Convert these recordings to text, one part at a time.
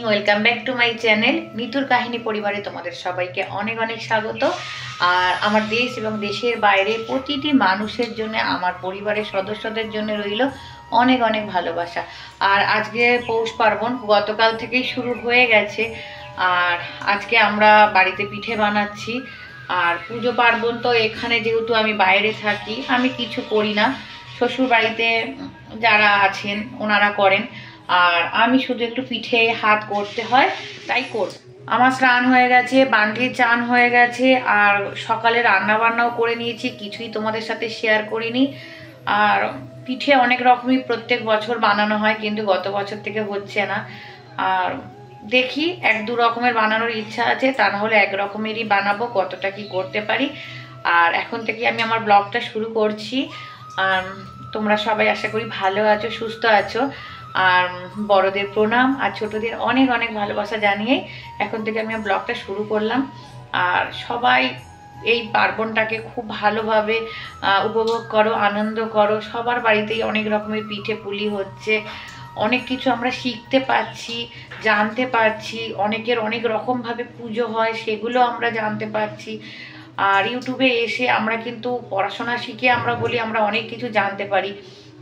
Welcome back to my channel মিতুর কাহিনী পরিবারে তোমাদের সবাইকে অনেক অনেক স্বাগত। আর আমার দেশ এবং দেশের বাইরে প্রতিটি মানুষের জন্য, আমার পরিবারের সদস্যদের জন্য রইল অনেক অনেক ভালোবাসা। আর আজকে পৌষ পার্বণ গতকাল থেকেই শুরু হয়ে গেছে। আর আজকে আমরা বাড়িতে পিঠে বানাচ্ছি। আর পুজো পার্বণ তো এখানে যেহেতু আমি বাইরে থাকি, আমি কিছু করি না, শ্বশুর বাড়িতে যারা আছেন ওনারা করেন। আর আমি শুধু একটু পিঠে হাত করতে হয় তাই করব। আমার স্নান হয়ে গেছে, বান্টির চান হয়ে গেছে, আর সকালে রান্না বান্নাও করে নিয়েছি, কিছুই তোমাদের সাথে শেয়ার করিনি। আর পিঠে অনেক রকমই প্রত্যেক বছর বানানো হয়, কিন্তু গত বছর থেকে হচ্ছে না। আর দেখি এক দু রকমের বানানোর ইচ্ছা আছে, তা না হলে এক রকমেরই বানাবো, কতটা কি করতে পারি। আর এখন থেকে আমি আমার ব্লগটা শুরু করছি। তোমরা সবাই আশা করি ভালো আছো, সুস্থ আছো। আর বড়দের প্রণাম আর ছোটদের অনেক অনেক ভালোবাসা জানিয়ে এখন থেকে আমি ব্লগটা শুরু করলাম। আর সবাই এই পার্বণটাকে খুব ভালোভাবে উপভোগ করো, আনন্দ করো। সবার বাড়িতেই অনেক রকমের পিঠে পুলি হচ্ছে, অনেক কিছু আমরা শিখতে পারছি, জানতে পারছি। অনেকের অনেক রকমভাবে পুজো হয়, সেগুলো আমরা জানতে পারছি। আর ইউটিউবে এসে আমরা কিন্তু পড়াশোনা শিখে আমরা বলি আমরা অনেক কিছু জানতে পারি,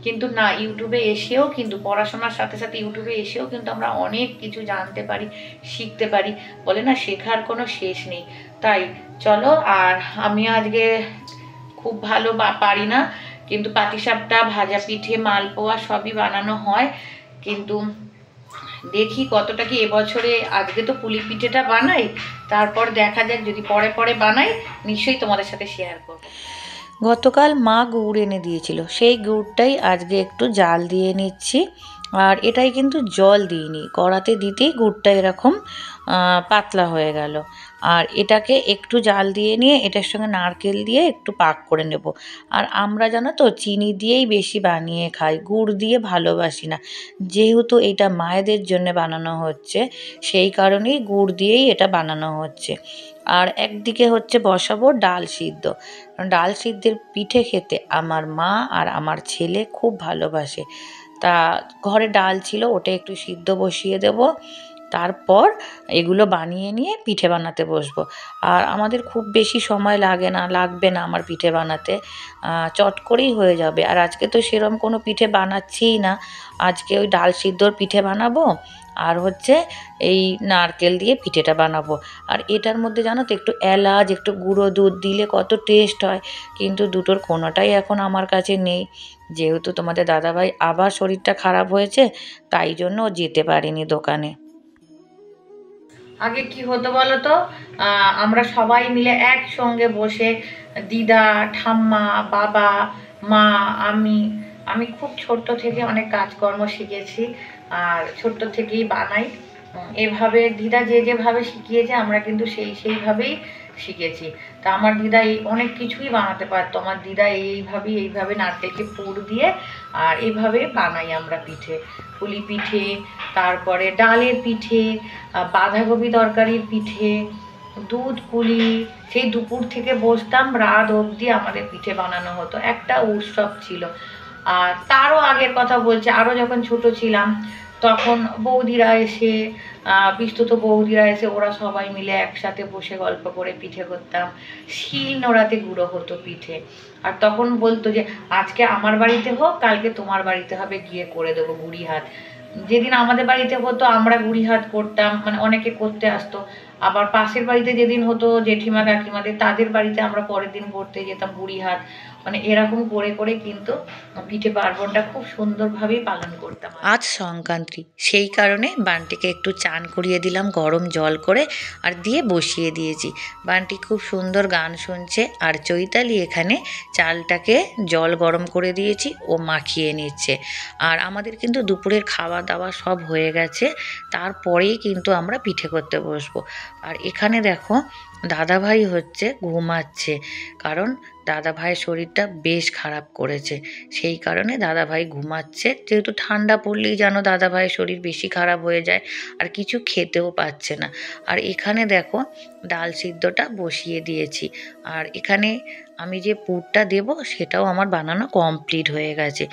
কিন্তু না, ইউটিউবে এসেও কিন্তু পড়াশোনার সাথে সাথে ইউটিউবে এসেও কিন্তু আমরা অনেক কিছু জানতে পারি, শিখতে পারি। বলে না, শেখার কোনো শেষ নেই। তাই চলো। আর আমি আজকে খুব ভালো পারি না, কিন্তু পাটিসাপটা, ভাজা পিঠে, মালপোয়া সবই বানানো হয়। কিন্তু দেখি কতটা কি এবছরে। আজকে তো পুলি পিঠেটা বানাই, তারপর দেখা যাক, যদি পরে পরে বানাই নিশ্চয়ই তোমাদের সাথে শেয়ার করবো। গতকাল মা গুড় এনে দিয়েছিল, সেই গুড়টাই আজকে একটু জাল দিয়ে নিচ্ছি। আর এটাই কিন্তু জল দিইনি, কড়াতে দিতেই গুড়টা এরকম পাতলা হয়ে গেল। আর এটাকে একটু জাল দিয়ে নিয়ে এটার সঙ্গে নারকেল দিয়ে একটু পাক করে নেব। আর আমরা জানো তো চিনি দিয়েই বেশি বানিয়ে খাই, গুড় দিয়ে ভালোবাসি না। যেহেতু এটা মায়েদের জন্য বানানো হচ্ছে, সেই কারণেই গুড় দিয়েই এটা বানানো হচ্ছে। আর একদিকে হচ্ছে বসাবো ডাল সিদ্ধ। ডাল সিদ্ধের পিঠে খেতে আমার মা আর আমার ছেলে খুব ভালোবাসে। তা ঘরে ডাল ছিল, ওটা একটু সিদ্ধ বসিয়ে দেব, তারপর এগুলো বানিয়ে নিয়ে পিঠে বানাতে বসবো। আর আমাদের খুব বেশি সময় লাগবে না আমার পিঠে বানাতে, চট করেই হয়ে যাবে। আর আজকে তো সেরকম কোনো পিঠে বানাচ্ছিই না, আজকে ওই ডাল সিদ্ধর পিঠে বানাবো আর হচ্ছে এই নারকেল দিয়ে পিঠেটা বানাবো। আর এটার মধ্যে জানো তো একটু এলাচ, একটু গুঁড়ো দুধ দিলে কত টেস্ট হয়, কিন্তু দুটোর কোনোটাই এখন আমার কাছে নেই। যেহেতু তোমাদের দাদাভাই আবার শরীরটা খারাপ হয়েছে, তাই জন্য যেতে পারিনি দোকানে। আগে কি হতো বলো তো, আমরা সবাই মিলে একসঙ্গে বসে, দিদা, ঠাম্মা, বাবা, মা, আমি খুব ছোট্ট থেকে অনেক কাজকর্ম শিখেছি। আর ছোট্ট থেকেই বানাই এভাবে। দিদা যেভাবে শিখিয়েছে আমরা কিন্তু সেইভাবেই শিখেছি। তা আমার দিদা এই অনেক কিছুই বানাতে পারতো। আমার দিদা এইভাবে নারকেলকে পুর দিয়ে আর এইভাবে বানাই আমরা পিঠে, পুলি পিঠে, তারপরে ডালের পিঠে, বাঁধাকপি তরকারির পিঠে, দুধ পুলি। সেই দুপুর থেকে বসতাম, রাত অবধি আমাদের পিঠে বানানো হতো, একটা উৎসব ছিল। আর তারও আগের কথা বলছি, আরও যখন ছোট ছিলাম তখন বৌদিরা এসে, বিস্তুত বৌদিরা এসে, ওরা সবাই মিলে একসাথে বসে গল্প করে পিঠে করতাম। শিল নোড়াতে গুঁড়ো হতো পিঠে। আর তখন বলতো যে আজকে আমার বাড়িতে হোক, কালকে তোমার বাড়িতে হবে, গিয়ে করে দেবো গুড়ি হাত। যেদিন আমাদের বাড়িতে হতো আমরা গুড়ি হাত করতাম, মানে অনেকে করতে আসতো। আবার পাশের বাড়িতে যেদিন হতো জেঠিমা কাকিমাদের, তাদের বাড়িতে আমরা পরের দিন করতে যেতাম গুড়ি হাত। মানে এরকম করে করে কিন্তু পিঠে পার্বণটা খুব সুন্দরভাবেই পালন করতাম। আজ সংক্রান্তি, সেই কারণে বান্টিকে একটু চান করিয়ে দিলাম গরম জল করে, আর দিয়ে বসিয়ে দিয়েছি। বান্টি খুব সুন্দর গান শুনছে, আর চৈতালি এখানে চালটাকে জল গরম করে দিয়েছি, ও মাখিয়ে নিচ্ছে। আর আমাদের কিন্তু দুপুরের খাওয়া দাওয়া সব হয়ে গেছে, তারপরেই কিন্তু আমরা পিঠে করতে বসবো। আর এখানে দেখো দাদাভাই হচ্ছে ঘুমাচ্ছে, কারণ দাদাভাইয়ের শরীরটা বেশ খারাপ করেছে, সেই কারণে দাদাভাই ঘুমাচ্ছে। যেহেতু ঠান্ডা পড়লেই যেন দাদাভাইয়ের শরীর বেশি খারাপ হয়ে যায়, আর কিছু খেতেও পাচ্ছে না। আর এখানে দেখো ডাল সিদ্ধটা বসিয়ে দিয়েছি, আর এখানে আমি যে পুরটা দেব সেটাও আমার বানানো কমপ্লিট হয়ে গেছে।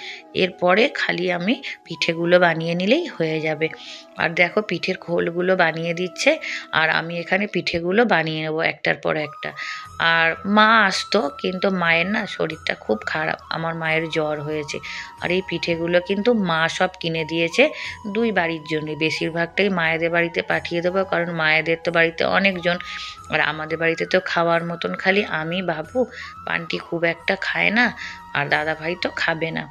এরপরে খালি আমি পিঠেগুলো বানিয়ে নিলেই হয়ে যাবে। আর দেখো পিঠের খোলগুলো বানিয়ে দিচ্ছে, আর আমি এখানে পিঠেগুলো বানিয়ে নেবো একটার পর একটা। আর মা আসতো, কিন্তু মায়ের না শরীরটা খুব খারাপ, আমার মায়ের জ্বর হয়েছে। আর এই পিঠেগুলো কিন্তু মা সব কিনে দিয়েছে দুই বাড়ির জন্য, বেশিরভাগটাই মায়েদের বাড়িতে পাঠিয়ে দেবো, কারণ মায়েদের তো বাড়িতে অনেকজন, আর আমাদের বাড়িতে তো খাওয়ার মতন খালি আমি, বাবু, পান্টি খুব একটা খায় না, আর দাদা ভাই তো খাবে না।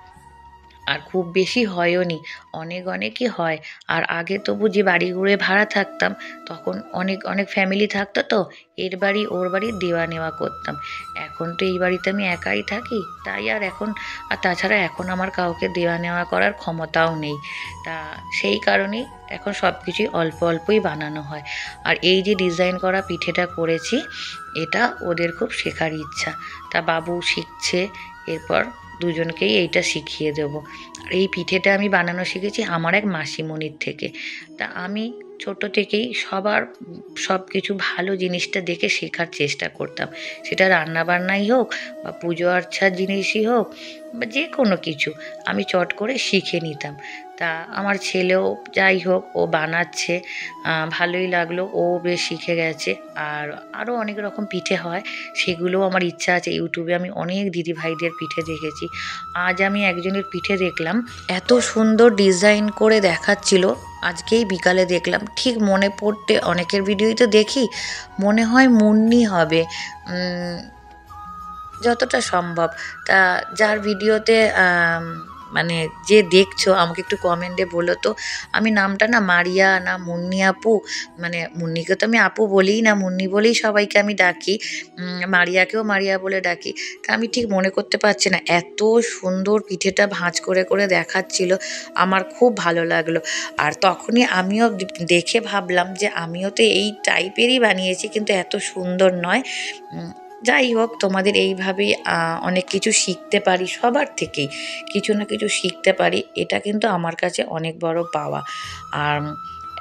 আর খুব বেশি হয়ও নি, অনেকই হয়। আর আগে তবু যে বাড়ি ঘুরে ভাড়া থাকতাম, তখন অনেক অনেক ফ্যামিলি থাকতো, তো এর বাড়ি ওর বাড়ি দেওয়া নেওয়া করতাম। এখন তো এই বাড়িতে আমি একাই থাকি, তাই আর এখন, আর তাছাড়া এখন আমার কাউকে দেওয়া নেওয়া করার ক্ষমতাও নেই। তা সেই কারণেই এখন সব কিছুই অল্প অল্পই বানানো হয়। আর এই যে ডিজাইন করা পিঠেটা করেছি, এটা ওদের খুব শেখার ইচ্ছা, তা বাবু শিখছে, এরপর দুজনকেই এইটা শিখিয়ে দেবো। আর এই পিঠেটা আমি বানানো শিখেছি আমার এক মাসিমণির থেকে। তা আমি ছোট থেকেই সব কিছু ভালো জিনিসটা দেখে শেখার চেষ্টা করতাম, সেটা রান্নাবান্নাই হোক বা পুজো আর্চার জিনিসই হোক বা যে কোনো কিছু আমি চট করে শিখে নিতাম। তা আমার ছেলেও যাই হোক, ও বানাচ্ছে, ভালোই লাগলো, ও বেশ শিখে গেছে। আর আরও অনেক রকম পিঠে হয়, সেগুলোও আমার ইচ্ছা আছে। ইউটিউবে আমি অনেক দিদিভাইদের পিঠে দেখেছি। আজ আমি একজনের পিঠে দেখলাম, এত সুন্দর ডিজাইন করে দেখাচ্ছিল, আজকেই বিকালে দেখলাম, ঠিক মনে পড়তে, অনেকের ভিডিওই তো দেখি, মনে হয় মুন্নি হবে যতটা সম্ভব। তা যার ভিডিওতে মানে যে দেখছো আমাকে একটু কমেন্টে বলো তো, আমি নামটা না মারিয়া না মুন্নি আপু, মানে মুন্নিকে তো আমি আপু বলিই না, মুন্নি বলেই সবাইকে আমি ডাকি, মারিয়াকেও মারিয়া বলে ডাকি। তা আমি ঠিক মনে করতে পারছি না, এত সুন্দর পিঠেটা ভাঁজ করে করে দেখাচ্ছিল, আমার খুব ভালো লাগলো। আর তখনই আমিও দেখে ভাবলাম যে আমিও তো এই টাইপেরই বানিয়েছি, কিন্তু এত সুন্দর নয়। যাই হোক, তোমাদের এইভাবেই অনেক কিছু শিখতে পারি, সবার থেকেই কিছু না কিছু শিখতে পারি, এটা কিন্তু আমার কাছে অনেক বড় পাওয়া। আর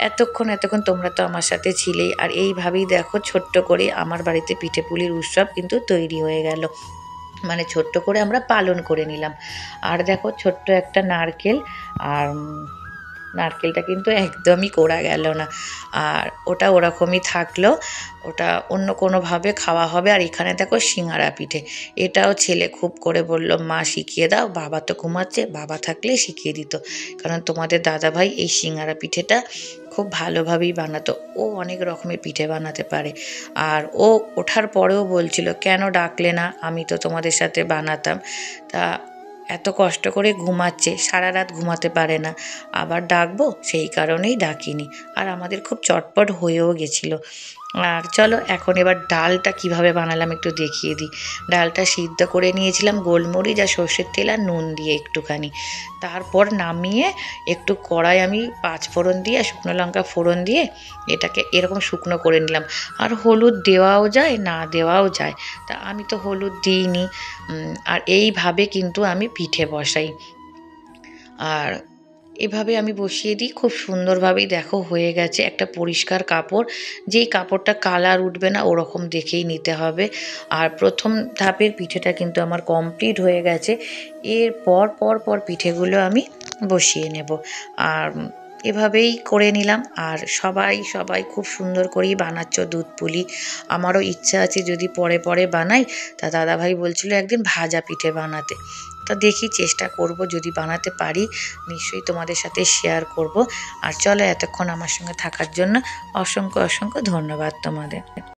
এতক্ষণ তোমরা তো আমার সাথে ছিলেই, আর এইভাবেই দেখো ছোট্ট করে আমার বাড়িতে পিঠে পুলির উৎসব কিন্তু তৈরি হয়ে গেল, মানে ছোট্ট করে আমরা পালন করে নিলাম। আর দেখো ছোট্ট একটা নারকেল, আর নারকেলটা কিন্তু একদমই কোড়া গেল না, আর ওটা ওরকমই থাকলো, ওটা অন্য কোনোভাবে খাওয়া হবে। আর এখানে দেখো সিঙ্গারা পিঠে, এটাও ছেলে খুব করে বলল, মা শিখিয়ে দাও, বাবা তো ঘুমাচ্ছে, বাবা থাকলে শিখিয়ে দিত, কারণ তোমাদের দাদাভাই এই সিঙ্গারা পিঠেটা খুব ভালোভাবেই বানাতো, ও অনেক রকমের পিঠে বানাতে পারে। আর ও ওঠার পরেও বলছিল, কেন ডাকলে না, আমি তো তোমাদের সাথে বানাতাম। তা এত কষ্ট করে ঘুমাচ্ছে, সারা রাত ঘুমাতে পারে না, আবার ডাকবো, সেই কারণেই ডাকিনি। আর আমাদের খুব চটপট হয়েও গেছিলো। আর চলো এখন এবার ডালটা কিভাবে বানালাম একটু দেখিয়ে দিই। ডালটা সিদ্ধ করে নিয়েছিলাম গোলমরিচ আর সর্ষের তেল আর নুন দিয়ে একটুখানি, তারপর নামিয়ে একটু কড়াই আমি 5 ফোড়ন দিয়ে, শুকনো লঙ্কা ফোড়ন দিয়ে এটাকে এরকম শুকনো করে নিলাম। আর হলুদ দেওয়াও যায়, না দেওয়াও যায়, তা আমি তো হলুদ দিইনি। আর এইভাবে কিন্তু আমি পিঠে বসাই, আর এভাবে আমি বসিয়ে দিই, খুব সুন্দরভাবেই দেখো হয়ে গেছে। একটা পরিষ্কার কাপড়, যেই কাপড়টা কালার উঠবে না ওরকম দেখেই নিতে হবে। আর প্রথম ধাপের পিঠেটা কিন্তু আমার কমপ্লিট হয়ে গেছে, এর পর পিঠেগুলো আমি বসিয়ে নেব। আর এভাবেই করে নিলাম। আর সবাই খুব সুন্দর করেই বানাচ্ছ দুধ পুলি, আমারও ইচ্ছা আছে যদি পরে বানাই। তা দাদাভাই বলছিল একদিন ভাজা পিঠে বানাতে, তা দেখি চেষ্টা করব, যদি বানাতে পারি নিশ্চয়ই তোমাদের সাথে শেয়ার করব। আর চলো, এতক্ষণ আমার সঙ্গে থাকার জন্য অসংখ্য ধন্যবাদ তোমাদের।